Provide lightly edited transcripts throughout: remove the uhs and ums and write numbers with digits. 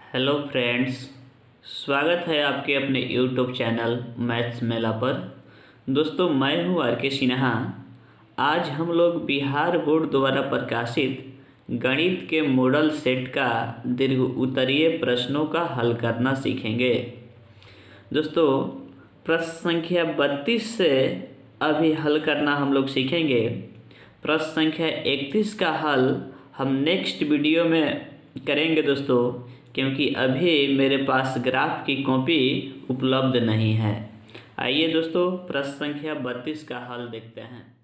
Hello friends, स्वागत है आपके अपने यूट्यूब चैनल मैथ्स मेला पर। दोस्तों, मैं हूं आर के सिन्हा। आज हम लोग बिहार बोर्ड द्वारा प्रकाशित गणित के मॉडल सेट का दीर्घ उत्तरीय प्रश्नों का हल करना सीखेंगे। दोस्तों, प्रश्न संख्या 32 से अभी हल करना हम लोग सीखेंगे। प्रश्न संख्या 31 का हल हम नेक्स्ट वीडियो में करेंगे दोस्तों, क्योंकि अभी मेरे पास ग्राफ की कॉपी उपलब्ध नहीं है। आइए दोस्तों, प्रश्न संख्या 32 का हल देखते हैं।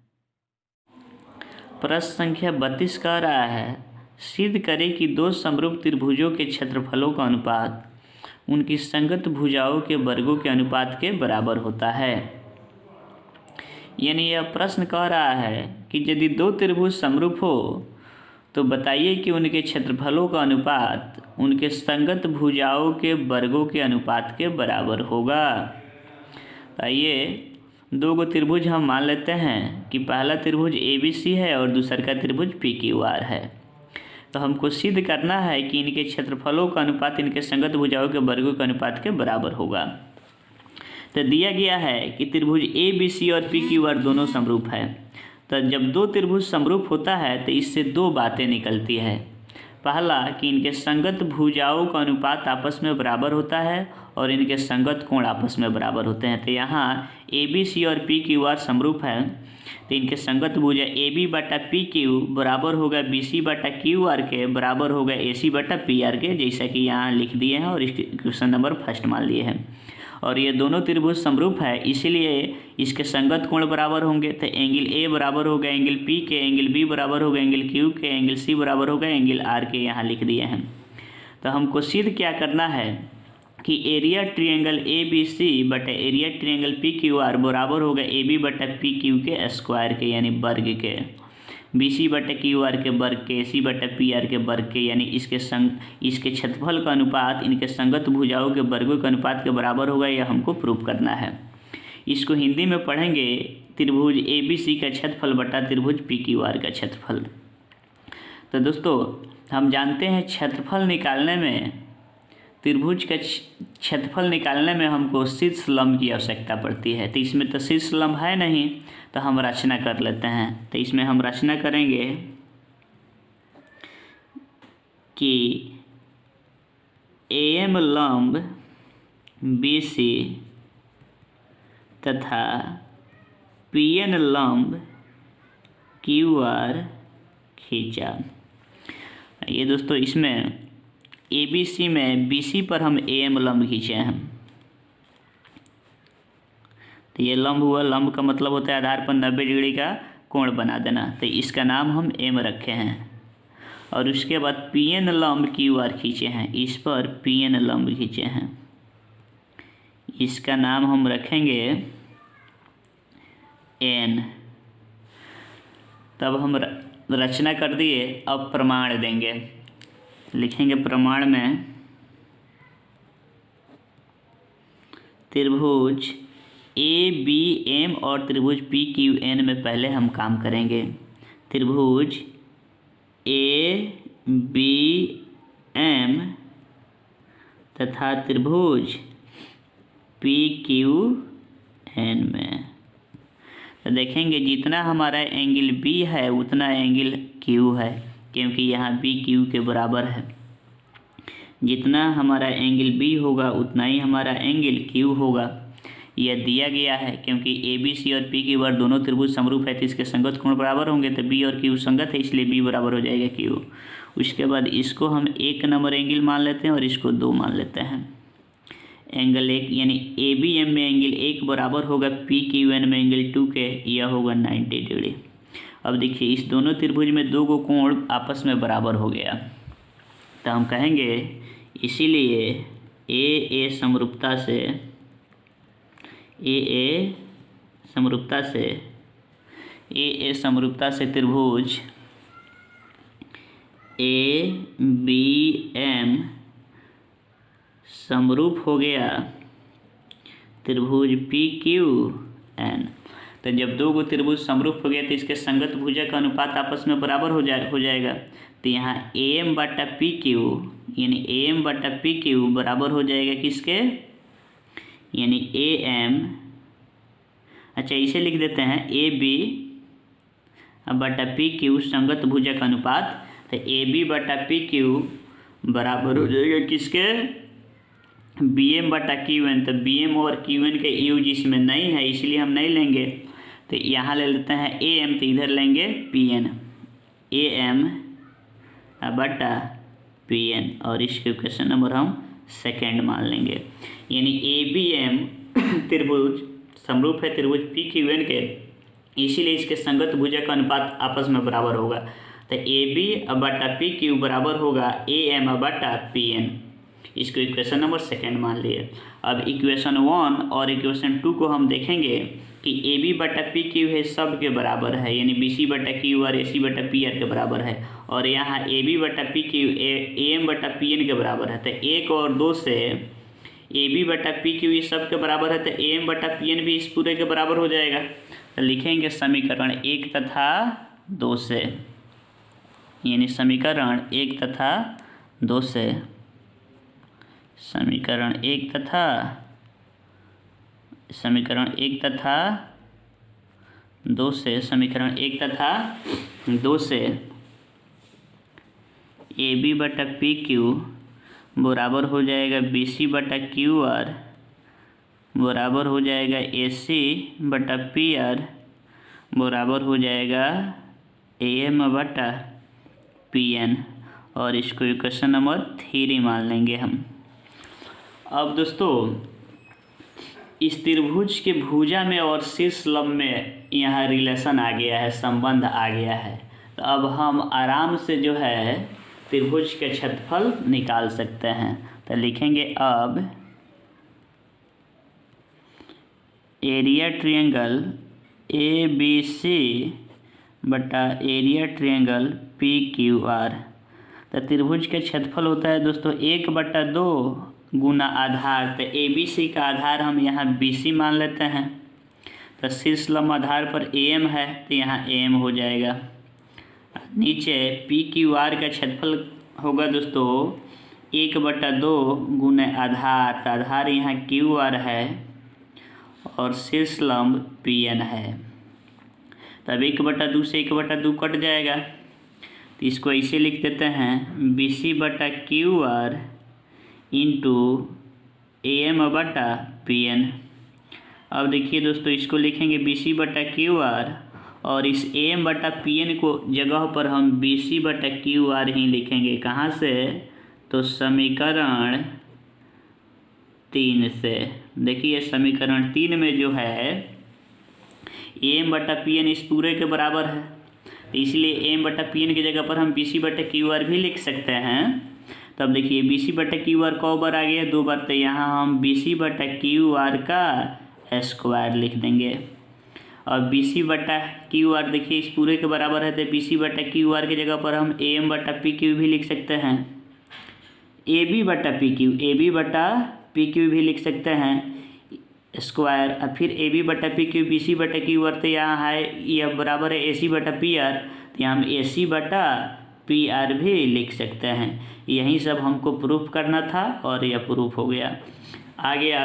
प्रश्न संख्या 32 कह रहा है, सिद्ध करें कि दो समरूप त्रिभुजों के क्षेत्रफलों का अनुपात उनकी संगत भुजाओं के वर्गों के अनुपात के बराबर होता है। यानी यह प्रश्न कह रहा है कि यदि दो त्रिभुज समरूप हो तो बताइए कि उनके क्षेत्रफलों का अनुपात उनके संगत भुजाओं के वर्गों के अनुपात के बराबर होगा। आइए दो गो त्रिभुज हम मान लेते हैं कि पहला त्रिभुज ABC है और दूसरा का त्रिभुज PQR है। तो हमको सिद्ध करना है कि इनके क्षेत्रफलों का अनुपात इनके संगत भुजाओं के वर्गों के अनुपात के बराबर होगा। तो दिया गया है कि त्रिभुज ABC और PQR दोनों समरूप है। तो जब दो त्रिभुज समरूप होता है तो इससे दो बातें निकलती है। पहला कि इनके संगत भुजाओं का अनुपात आपस में बराबर होता है और इनके संगत कोण आपस में बराबर होते हैं। तो यहाँ ABC और PQR समरूप है, तो इनके संगत भुजा AB बटा PQ बराबर होगा BC बटा QR के बराबर होगा AC बटा PR के, जैसा कि यहाँ लिख दिए हैं और इसके क्वेश्चन नंबर फर्स्ट मान लिए हैं। और ये दोनों त्रिभुज समरूप है, इसीलिए इसके संगत कोण बराबर होंगे। तो एंगल A बराबर होगा एंगल P के, एंगल B बराबर होगा एंगल Q के, एंगल C बराबर होगा एंगल R के, यहाँ लिख दिए हैं। तो हमको सिद्ध क्या करना है कि एरिया ट्रायंगल ABC बटा एरिया ट्रायंगल PQR बराबर होगा AB बटा PQ के स्क्वायर के, यानी वर्ग के, BC बटा QR के वर्ग के, AC बटा PR के वर्ग के, यानी इसके क्षेत्रफल का अनुपात इनके संगत भुजाओं के वर्गों के अनुपात के बराबर होगा। यह हमको प्रूव करना है। इसको हिंदी में पढ़ेंगे त्रिभुज ABC का क्षेत्रफल बटा त्रिभुज PQR का क्षेत्रफल। तो दोस्तों, हम जानते हैं क्षेत्रफल निकालने में, त्रिभुज का क्षेत्रफल निकालने में हमको शीर्ष लंब की आवश्यकता पड़ती है। तो इसमें तो शीर्ष लंब है नहीं, तो हम रचना कर लेते हैं। तो इसमें हम रचना करेंगे कि AM लंब BC तथा PN लंब QR खींचा। ये दोस्तों, इसमें ABC में BC पर हम AM लंब खींचे हैं। तो ये लंब हुआ, लंब का मतलब होता है आधार पर 90 डिग्री का कोण बना देना। तो इसका नाम हम M रखे हैं। और उसके बाद PN लंब QR खींचे हैं, इस पर PN लंब खींचे हैं, इसका नाम हम रखेंगे N। तब हम रचना कर दिए, अब प्रमाण देंगे। लिखेंगे प्रमाण में त्रिभुज ABM और त्रिभुज PQN में पहले हम काम करेंगे। त्रिभुज ABM तथा त्रिभुज PQN में तो देखेंगे जितना हमारा एंगल B है उतना एंगल Q है, क्योंकि यहाँ B Q के बराबर है। जितना हमारा एंगल B होगा उतना ही हमारा एंगल Q होगा। यह दिया गया है, क्योंकि ABC और PQR दोनों त्रिभुज समरूप है तो इसके संगत कोण बराबर होंगे। तो B और Q संगत है, इसलिए B बराबर हो जाएगा Q। उसके बाद इसको हम 1 नंबर एंगल मान लेते हैं और इसको 2 मान लेते हैं। एंगल 1 यानी ABM में एंगल 1 बराबर होगा PQN में एंगल 2 के, यह होगा 90 डिग्री। अब देखिए, इस दोनों त्रिभुज में दो गो कोण आपस में बराबर हो गया। तो हम कहेंगे इसीलिए AA समरूपता से त्रिभुज ABM समरूप हो गया त्रिभुज PQN। तो जब दो गो त्रिभुज समरूप हो गया तो इसके संगत भुजा का अनुपात आपस में बराबर हो जाएगा। तो यहाँ AM बटा PQ यानी AM बटा PQ बराबर हो जाएगा किसके, यानी AM, अच्छा इसे लिख देते हैं AB बटा PQ संगत भुजक अनुपात, तो AB बटा PQ बराबर हो जाएगा किसके, BM बटा QN। तो BM और QN के यूज इसमें नहीं है इसलिए हम नहीं लेंगे, तो यहाँ ले लेते हैं AM, तो इधर लेंगे PN, AM बटा PN, और इसके क्वेश्चन नंबर हम सेकेंड मान लेंगे। यानी ABM त्रिभुज समरूप है त्रिभुज PQN के, इसीलिए इसके संगत भुजक का अनुपात आपस में बराबर होगा। तो AB बटा PQ बराबर होगा AM बटा PN, इसको इक्वेशन नंबर सेकेंड मान लिए। अब इक्वेशन 1 और इक्वेशन 2 को हम देखेंगे कि AB बटा PQ है सब के बराबर है, यानी BC बटा QR AC बटा PR के बराबर है, और यहाँ AB बटा PQ AM बटा PN के बराबर है। तो 1 और 2 से AB बटा PQ ये सब के बराबर है, तो AM बटा PN भी इस पूरे के बराबर हो जाएगा। तो लिखेंगे समीकरण 1 तथा 2 से, यानी समीकरण 1 तथा 2 से, समीकरण 1 तथा 2 से, समीकरण 1 तथा 2 से AB बटा PQ बराबर हो जाएगा BC बटा QR बराबर हो जाएगा AC बटा PR बराबर हो जाएगा AM बटा PN, और इसको इक्वेशन नंबर 3 मान लेंगे हम। अब दोस्तों इस त्रिभुज के भुजा में और शीर्ष लंब में यहाँ रिलेशन आ गया है, संबंध आ गया है। तो अब हम आराम से जो है त्रिभुज के क्षेत्रफल निकाल सकते हैं। तो लिखेंगे अब एरिया ट्रायंगल ABC बटा एरिया ट्रायंगल PQR। तो त्रिभुज के क्षेत्रफल होता है दोस्तों 1/2 गुना आधार। तो ABC का आधार हम यहाँ BC मान लेते हैं, तो शीर्ष लंब आधार पर AM है तो यहाँ AM हो जाएगा। नीचे PQR का क्षेत्रफल होगा दोस्तों 1/2 गुना आधार, तो आधार यहाँ QR है और शीर्ष लंब PN है। तब 1/2 से 1/2 कट जाएगा, तो इसको ऐसे लिख देते हैं BC बटा QR इंटू AM बटा PN। अब देखिए दोस्तों इसको लिखेंगे BC बटा QR, और इस AM बटा PN को जगह पर हम BC बटा QR ही लिखेंगे। कहाँ से, तो समीकरण 3 से। देखिए समीकरण 3 में जो है AM बटा PN इस पूरे के बराबर है, तो इसलिए AM बटा PN की जगह पर हम BC बटा QR भी लिख सकते हैं। तब देखिए BC बटा QR कौ बार आ गया, 2 बार, तो यहाँ हम BC बटा QR का स्क्वायर लिख देंगे। और BC बटा QR देखिए इस पूरे के बराबर है, तो BC बटा QR की जगह पर हम AM बटा PQ भी लिख सकते हैं। AB बटा PQ भी लिख सकते हैं स्क्वायर, और फिर AB बटा PQ BC बटा QR, तो यहाँ है यह बराबर है AC बटा PR, तो यहाँ हम AC बटा PR भी लिख सकते हैं। यही सब हमको प्रूफ करना था और यह प्रूफ हो गया। आ गया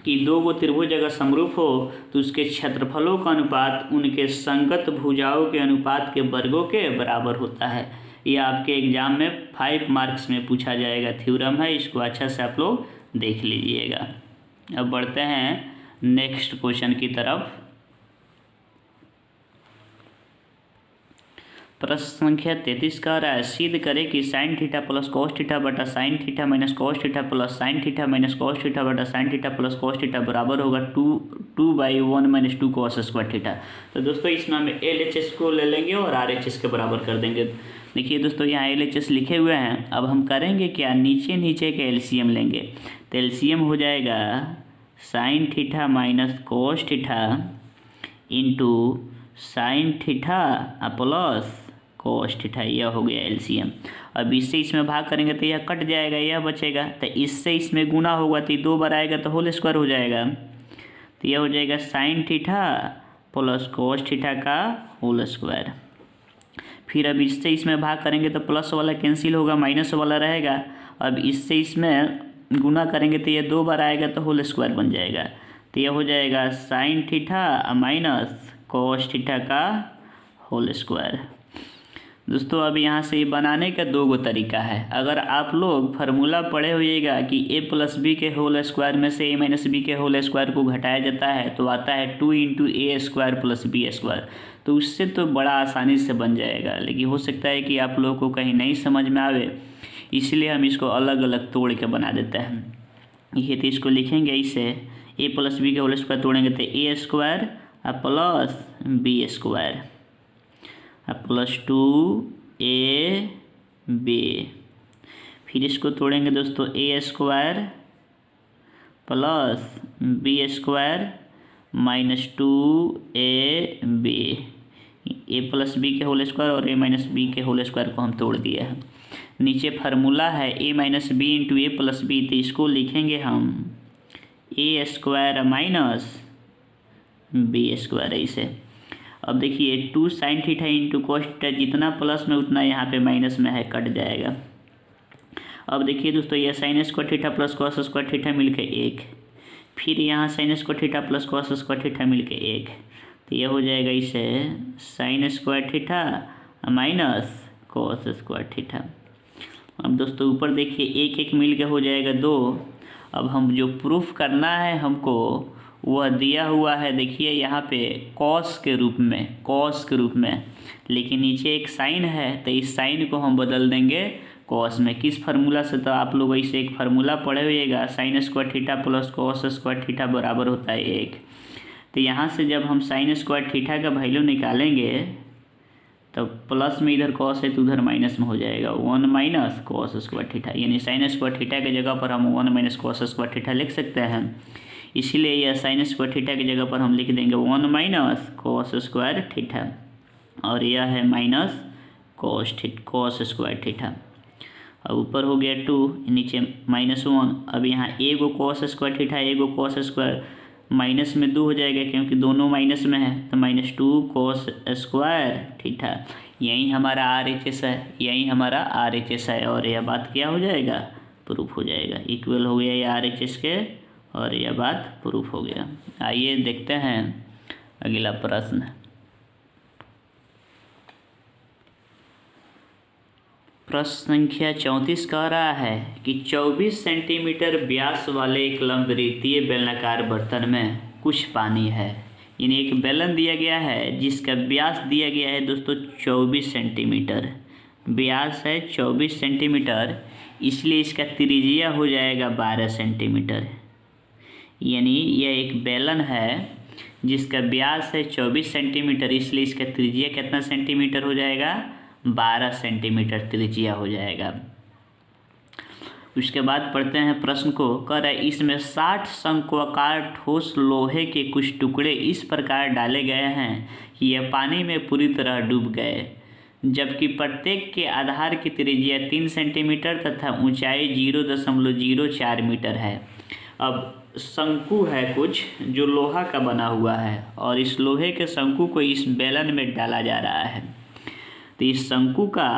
कि 2 त्रिभुज अगर समरूप हो तो उसके क्षेत्रफलों का अनुपात उनके संगत भुजाओं के अनुपात के वर्गों के बराबर होता है। यह आपके एग्जाम में 5 मार्क्स में पूछा जाएगा, थ्योरम है, इसको अच्छा से आप लोग देख लीजिएगा। अब बढ़ते हैं नेक्स्ट क्वेश्चन की तरफ। प्रश्न संख्या 33 का रहा है, सिद्ध करें कि sine theta plus cos theta बटा sine theta minus cos theta plus sine theta minus cos theta बटा sine theta plus cos theta बराबर होगा 2/1 माइनस 2 कॉस स्क्वायर थीटा। तो दोस्तों इसमें हम LHS को ले लेंगे और RHS के बराबर कर देंगे। देखिए दोस्तों यहाँ LHS लिखे हुए हैं। अब हम करेंगे क्या, नीचे के LCM लेंगे। तो LCM हो जाएगा sign theta minus cos theta into sine theta plus cos theta, यह हो गया LCM। अब इससे इसमें भाग करेंगे तो यह कट जाएगा, यह बचेगा। तो इससे इसमें गुना होगा तो 2 बार आएगा तो होल स्क्वायर हो जाएगा। तो यह हो जाएगा sign theta plus cos theta का होल स्क्वायर। फिर अब इससे इसमें भाग करेंगे तो प्लस वाला कैंसिल होगा, माइनस वाला रहेगा। अब इससे इसमें गुना करेंगे तो ये 2 बार आएगा तो होल स्क्वायर बन जाएगा। तो ये हो जाएगा sign theta minus cos theta का होल स्क्वायर। दोस्तों अब यहाँ से ये बनाने का 2 तरीका है। अगर आप लोग फार्मूला पढ़े होइएगा कि a प्लस बी के होल स्क्वायर में से a माइनस बी के होल स्क्वायर को घटाया जाता है तो आता है 2 इंटू ए स्क्वायर प्लस बी स्क्वायर, तो उससे तो बड़ा आसानी से बन जाएगा। लेकिन हो सकता है कि आप लोगों को कहीं नहीं समझ में आवे, इसलिए हम इसको अलग अलग तोड़ के बना देते हैं। ये तो इसको लिखेंगे इसे a प्लस बी के होल स्क्वायर तोड़ेंगे तो A square plus B square plus 2ab। फिर इसको तोड़ेंगे दोस्तों A square plus B square minus 2ab। A plus B के होल स्क्वायर और ए माइनस बी के होल स्क्वायर को हम तोड़ दिए हैं। नीचे फार्मूला है A minus B into A plus B, तो इसको लिखेंगे हम A square minus B square ऐसे। अब देखिए 2 sine theta into cos theta, जितना प्लस में उतना यहाँ पे माइनस में है, कट जाएगा। अब देखिए दोस्तों ये sign square theta plus cos square theta मिलके 1, फिर यहाँ sign square theta plus cos square theta मिलके 1, तो ये हो जाएगा इसे sign square theta minus cos square theta. अब दोस्तों ऊपर देखिए 1 1 मिल के हो जाएगा 2। अब हम जो प्रूफ करना है हमको वह दिया हुआ है, देखिए यहाँ पे कॉस के रूप में, लेकिन नीचे एक साइन है तो इस साइन को हम बदल देंगे कॉस में। किस फार्मूला से? तो आप लोग ऐसे एक फार्मूला पढ़े होइएगा, sine square theta plus cos square theta बराबर होता है 1। तो यहाँ से जब हम साइन स्क्वायर थीटा का वैल्यू निकालेंगे तो प्लस में इधर कॉस है तो उधर माइनस में हो जाएगा 1 माइनस कॉस स्क्वायर थीटा, यानी साइन स्क्वायर थीटा की जगह पर हम 1 माइनस कॉस स्क्वायर थीटा लिख सकते हैं। इसीलिए यह साइन स्क्वायर थीटा की जगह पर हम लिख देंगे 1 माइनस कॉस स्क्वायर थीटा, और यह है माइनस कॉस स्क्वायर थीटा। अब ऊपर हो गया 2, नीचे -1। अब यहाँ एगो कॉस स्क्वायर थीटा एगो कॉस स्क्वायर, माइनस में 2 हो जाएगा क्योंकि दोनों माइनस में है, तो -2 कॉस स्क्वायर थीटा। यही हमारा RHS है, और यह बात क्या हो जाएगा? प्रूफ हो जाएगा। इक्वल हो गया ये RHS के, और यह बात प्रूफ हो गया। आइए देखते हैं अगला प्रश्न। प्रश्न संख्या 34 कह रहा है कि 24 सेंटीमीटर व्यास वाले एक लंबवृत्तीय बेलनाकार बर्तन में कुछ पानी है। यानी एक बेलन दिया गया है जिसका व्यास दिया गया है दोस्तों 24 सेंटीमीटर, व्यास है 24 सेंटीमीटर, इसलिए इसका त्रिज्या हो जाएगा 12 सेंटीमीटर। यानी यह एक बेलन है जिसका व्यास है 24 सेंटीमीटर, इसलिए इसका त्रिज्या कितना सेंटीमीटर हो जाएगा? 12 सेंटीमीटर त्रिज्या हो जाएगा। उसके बाद पढ़ते हैं प्रश्न को। कह रहा है इसमें 60 शंक्वाकार ठोस लोहे के कुछ टुकड़े इस प्रकार डाले गए हैं कि यह पानी में पूरी तरह डूब गए, जबकि प्रत्येक के आधार की त्रिज्या 3 सेंटीमीटर तथा ऊंचाई 0.04 मीटर है। अब शंकु है कुछ जो लोहा का बना हुआ है, और इस लोहे के शंकु को इस बेलन में डाला जा रहा है। तो इस शंकु का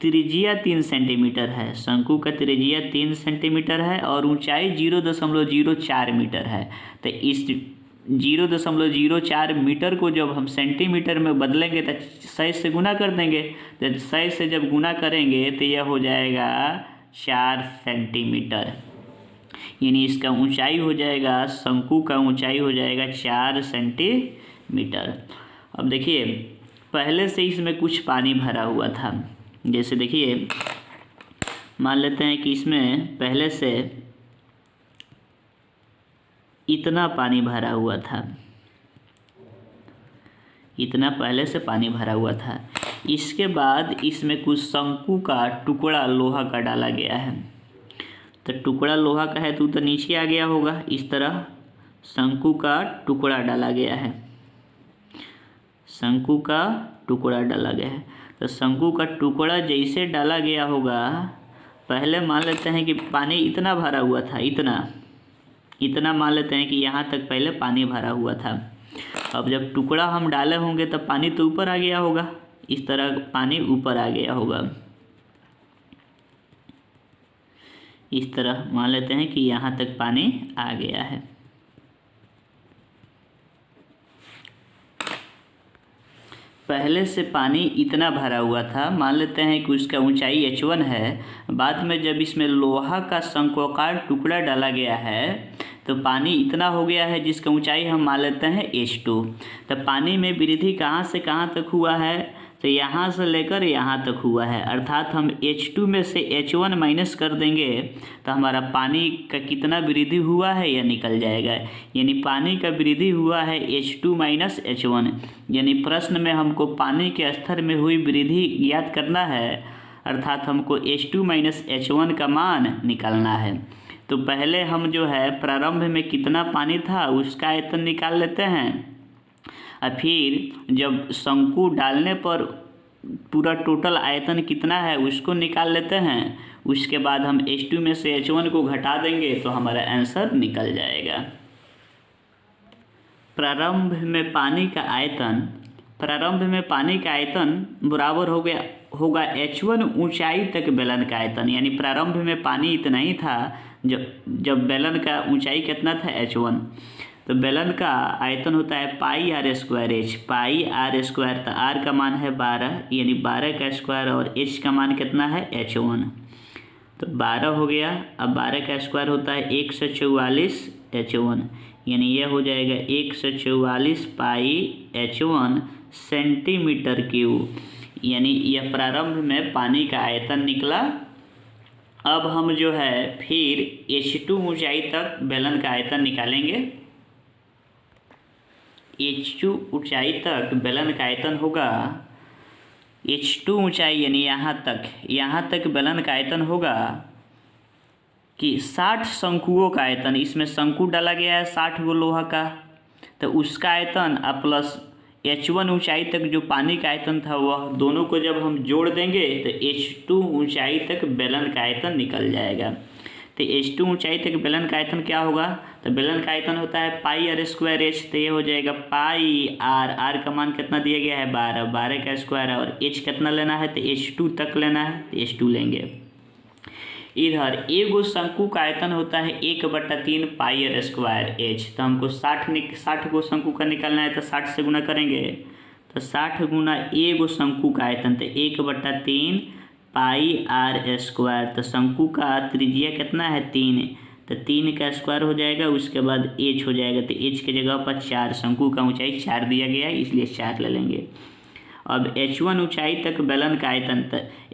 त्रिज्या 3 सेंटीमीटर है, शंकु का त्रिज्या 3 सेंटीमीटर है और ऊंचाई 0.04 मीटर है। तो इस 0.04 मीटर को जब हम सेंटीमीटर में बदलेंगे तो 100 से गुना कर देंगे, तो 100 से जब गुना करेंगे तो यह हो जाएगा 4 सेंटीमीटर। यानी इसका ऊंचाई हो जाएगा, शंकु का ऊंचाई हो जाएगा 4 सेंटीमीटर। अब देखिए पहले से इसमें कुछ पानी भरा हुआ था, जैसे देखिए मान लेते हैं कि इसमें पहले से इतना पानी भरा हुआ था, इतना पहले से पानी भरा हुआ था। इसके बाद इसमें कुछ शंकु का टुकड़ा लोहा का डाला गया है। तो टुकड़ा लोहा का है तो नीचे आ गया होगा, इस तरह शंकु का टुकड़ा डाला गया है, शंकु का टुकड़ा डाला गया है। तो शंकु का टुकड़ा जैसे डाला गया होगा, पहले मान लेते हैं कि पानी इतना भरा हुआ था, इतना मान लेते हैं कि यहाँ तक पहले पानी भरा हुआ था। अब जब टुकड़ा हम डाले होंगे तब पानी तो ऊपर आ गया होगा, इस तरह पानी ऊपर आ गया होगा। इस तरह मान लेते हैं कि यहाँ तक पानी आ गया है। पहले से पानी इतना भरा हुआ था, मान लेते हैं कि उसका ऊंचाई h1 है। बाद में जब इसमें लोहा का शंक्वाकार टुकड़ा डाला गया है तो पानी इतना हो गया है जिसका ऊंचाई हम मान लेते हैं h2। तो पानी में वृद्धि कहाँ से कहाँ तक हुआ है, तो यहाँ से लेकर यहाँ तक हुआ है। अर्थात हम h2 में से h1 माइनस कर देंगे तो हमारा पानी का कितना वृद्धि हुआ है यह निकल जाएगा। यानी पानी का वृद्धि हुआ है h2 माइनस h1। यानी प्रश्न में हमको पानी के स्तर में हुई वृद्धि ज्ञात करना है, अर्थात हमको h2 माइनस h1 का मान निकालना है। तो पहले हम जो है प्रारंभ में कितना पानी था उसका आयतन निकाल लेते हैं, और फिर जब शंकु डालने पर पूरा टोटल आयतन कितना है उसको निकाल लेते हैं। उसके बाद हम h2 में से h1 को घटा देंगे तो हमारा आंसर निकल जाएगा। प्रारंभ में पानी का आयतन बराबर होगा h1 ऊंचाई तक बेलन का आयतन। यानी प्रारंभ में पानी इतना ही था, जब बेलन का ऊंचाई कितना था h1, तो बेलन का आयतन होता है pi R square H, pi R square. तो आर का मान है 12, यानी 12 का स्क्वायर, और एच का मान कितना है h1, तो 12 हो गया। अब 12 का स्क्वायर होता है 144 h1, यानी यह हो जाएगा 144 पाई h1 सेंटीमीटर क्यूब। यानी यह प्रारंभ में पानी का आयतन निकला। अब हम जो है फिर h2 ऊंचाई तक बेलन का आयतन निकालेंगे। h2 ऊंचाई तक बेलन का आयतन होगा h2 ऊंचाई, यानी यहाँ तक बेलन का आयतन होगा कि 60 शंकुओं का आयतन। इसमें शंकु डाला गया है 60 गो लोहा का, तो उसका आयतन और प्लस h1 ऊंचाई तक जो पानी का आयतन था वह दोनों को जब हम जोड़ देंगे तो h2 ऊंचाई तक बेलन का आयतन निकल जाएगा। तो h2 ऊंचाई तक बेलन का आयतन क्या होगा, तो बेलन का आयतन होता है पाई आर स्क्वायर एच, तो ये हो जाएगा पाई आर का मान कितना दिया गया है 12, 12 का स्क्वायर है, और h कितना लेना है तो h2 तक लेना है, तो h2 लेंगे। इधर एगो शंकु का आयतन होता है 1/3 पाई आर स्क्वायर एच, तो हमको 60 गो शंकु का निकालना है, तो 60 से गुना करेंगे तो 60 गुना एगो शंकु का आयतन, तो 1/3 पाई आर स्क्वायर। तो शंकु का त्रिज्या कितना है 3, तो 3 का स्क्वायर हो जाएगा, उसके बाद h हो जाएगा, तो h के जगह पर 4, शंकु का ऊंचाई 4 दिया गया है इसलिए 4 ले लेंगे। अब h1 ऊंचाई तक बेलन का आयतन,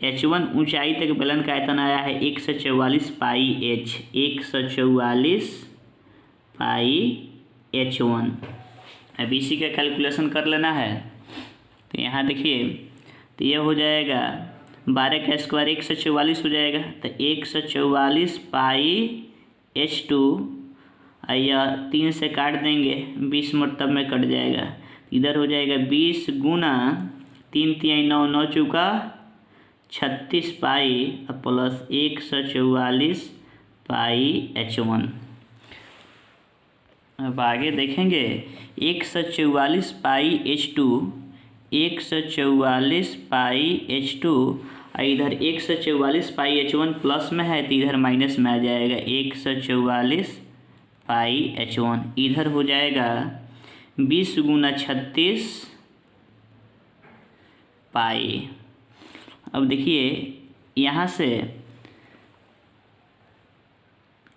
h1 ऊंचाई तक बेलन का आयतन आया है 144 पाई h, 144 पाई h1। अब इसी का कैलकुलेशन कर लेना है, तो यहाँ देखिए, तो यह हो जाएगा 12 का स्क्वायर 144 हो जाएगा, तो 144 पाई h2, यह 3 से काट देंगे 20 मतलब में कट जाएगा, इधर हो जाएगा 20 गुना 3 3 9 9 चौका 36 पाई प्लस 144 पाई h1। अब आगे देखेंगे 144 पाई h2, 144 पाई h2, इधर 144 पाई h1 प्लस में है तो इधर माइनस में आ जाएगा 144 पाई h1। इधर हो जाएगा 20 गुना 36 पाई। अब देखिए यहाँ से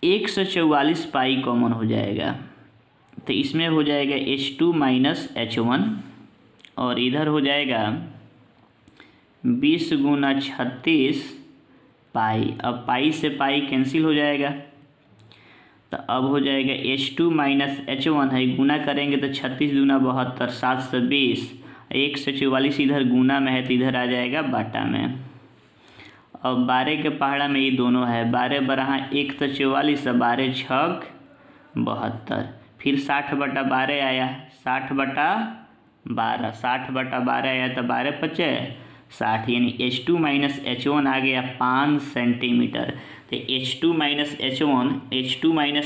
144 पाई कॉमन हो जाएगा, तो इसमें हो जाएगा h2 माइनस h1, और इधर हो जाएगा 20 गुना 36 पाई। अब पाई से पाई कैंसिल हो जाएगा, तो अब हो जाएगा h2 माइनस h1 है, गुना करेंगे तो 36 दूना 72, 720, 144 इधर गुना में है तो इधर आ जाएगा बाटा में। अब 12 के पहाड़ा में ये दोनों है, 12 बरहा 1 तो 44, 12 छक 72, फिर 60/12 आया, 60/12, 60/12 आया तो 12 × 5 = 60, यानी H2 माइनस H1 आ गया 5 सेंटीमीटर। तो H2 माइनस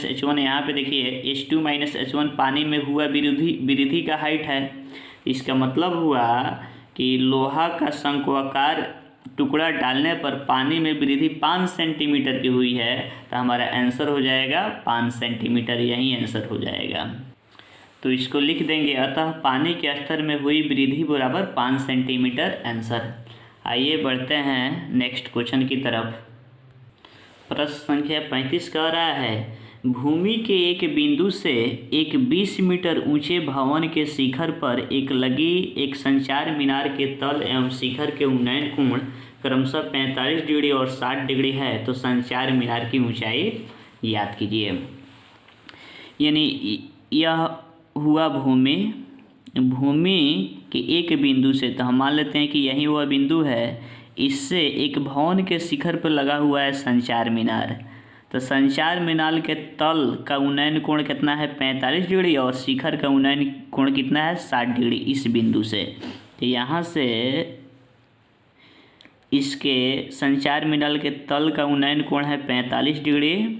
H1 यहाँ पे देखिए H2 माइनस H1 पानी में हुआ वृद्धि का हाइट है। इसका मतलब हुआ कि लोहा का शंक्वाकार टुकड़ा डालने पर पानी में वृद्धि 5 सेंटीमीटर की हुई है, तो हमारा आंसर हो जाएगा 5 सेंटीमीटर, यही आंसर हो जाएगा। तो इसको लिख देंगे, अतः पानी के स्तर में हुई वृद्धि बराबर 5 सेंटीमीटर आंसर। आइए बढ़ते हैं नेक्स्ट क्वेश्चन की तरफ। प्रश्न संख्या 35 कह रहा है, भूमि के एक बिंदु से एक 20 मीटर ऊंचे भवन के शिखर पर लगी एक संचार मीनार के तल एवं शिखर के उन्नयन कोण क्रमशः 45 डिग्री और 60 डिग्री है, तो संचार मीनार की ऊंचाई याद कीजिए। यानी यह हुआ भूमि के एक बिंदु से, तो हम मान लेते हैं कि यही वह बिंदु है, इससे एक भवन के शिखर पर लगा हुआ है संचार मीनार। तो संचार मीनार के तल का उन्नयन कोण कितना है 45 डिग्री और शिखर का उन्नयन कोण कितना है 60 डिग्री इस बिंदु से। तो यहाँ से इसके संचार मीनार के तल का उन्नयन कोण है 45 डिग्री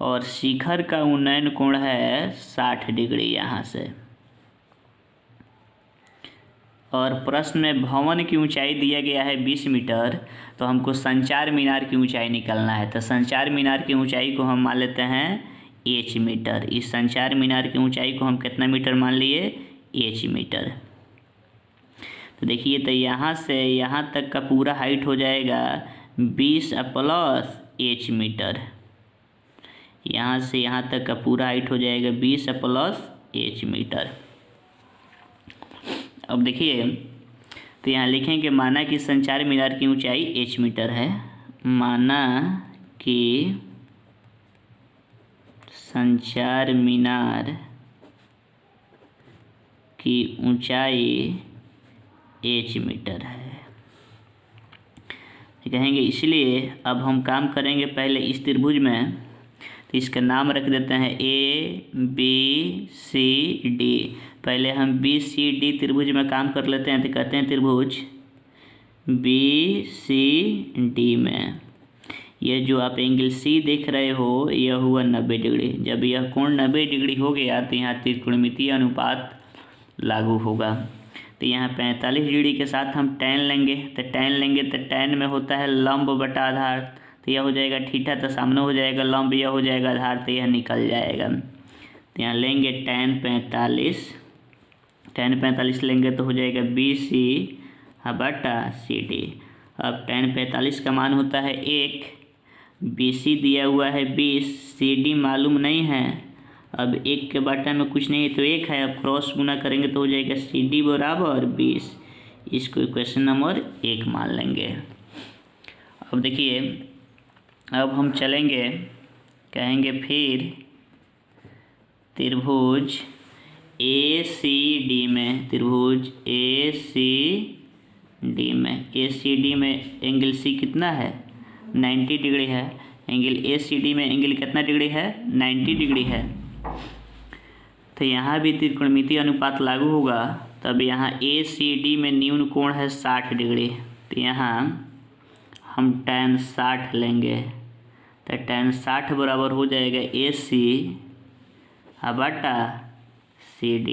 और शिखर का उन्नयन कोण है 60 डिग्री यहाँ से। और प्रश्न में भवन की ऊंचाई दिया गया है 20 मीटर, तो हमको संचार मीनार की ऊंचाई निकालना है। तो संचार मीनार की ऊंचाई को हम मान लेते हैं h मीटर। इस संचार मीनार की ऊंचाई को हम कितना मीटर मान लिए h मीटर। तो देखिए, तो यहाँ से यहाँ तक का पूरा हाइट हो जाएगा 20 प्लस h मीटर। यहाँ से यहाँ तक का पूरा हाइट हो जाएगा 20 प्लस h मीटर। अब देखिए, तो यहाँ लिखेंगे माना कि संचार मीनार की ऊंचाई h मीटर है। माना कि संचार मीनार की ऊंचाई h मीटर है, कहेंगे। इसलिए अब हम काम करेंगे पहले इस त्रिभुज में, तो इसका नाम रख देते हैं ABCD। पहले हम BCD त्रिभुज में काम कर लेते हैं, तो कहते हैं त्रिभुज BCD में यह जो आप एंगल C देख रहे हो यह हुआ 90 डिग्री। जब यह कोण 90 डिग्री हो गया तो यहाँ त्रिकोणमितीय अनुपात लागू होगा। तो यहाँ 45 डिग्री के साथ हम tan लेंगे, तो tan में होता है लंब बटा आधार, तो यह हो जाएगा थीटा, तो सामने हो जाएगा लंब, यह हो जाएगा आधार, तो यह निकल जाएगा। तो यहाँ लेंगे tan 45 लेंगे तो हो जाएगा BC बटा CD। अब tan 45 का मान होता है 1, BC दिया हुआ है 20, CD मालूम नहीं है। अब 1 के बटा में कुछ नहीं है तो 1 है, अब क्रॉस गुना करेंगे तो हो जाएगा CD बराबर 20। इसको क्वेश्चन नंबर 1 मान लेंगे। अब देखिए, अब हम चलेंगे, कहेंगे फिर त्रिभुज ACD में, ACD में एंगल C कितना है 90 डिग्री है। एंगल ACD में एंगल कितना डिग्री है 90 डिग्री है। तो यहाँ भी त्रिकोणमितीय अनुपात लागू होगा। तब यहाँ ACD में न्यून कोण है 60 डिग्री, तो यहाँ हम tan 60 लेंगे, तो tan 60 बराबर हो जाएगा AC बटा CD।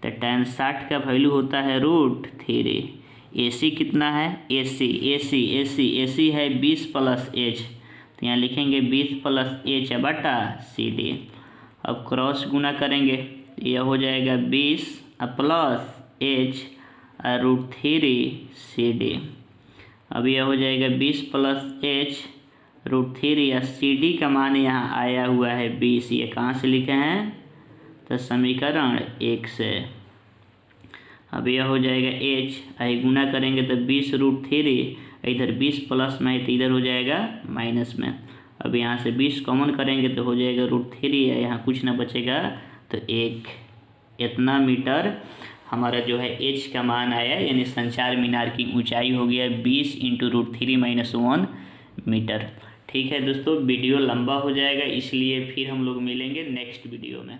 तो tan 60 का वैल्यू होता है √3। AC कितना है AC है 20 प्लस H, तो यहाँ लिखेंगे 20 प्लस H बटा CD। अब क्रॉस गुना करेंगे, यह हो जाएगा 20 प्लस H √3 CD। अब यह हो जाएगा 20 प्लस H √3 या CD का मान यहाँ आया हुआ है 20। ये कहाँ से लिखे हैं, तो समीकरण 1 से। अब यह हो जाएगा H, आई गुना करेंगे तो 20 √3, इधर 20 प्लस में है तो इधर हो जाएगा माइनस में। अब यहाँ से 20 कॉमन करेंगे तो हो जाएगा √3, यहाँ कुछ ना बचेगा तो 1। इतना मीटर हमारा जो है H का मान आया, यानी संचार मीनार की ऊंचाई हो गया 20 × √3 - 1 मीटर। ठीक है दोस्तों, वीडियो लंबा हो जाएगा, इसलिए फिर हम लोग मिलेंगे नेक्स्ट वीडियो में।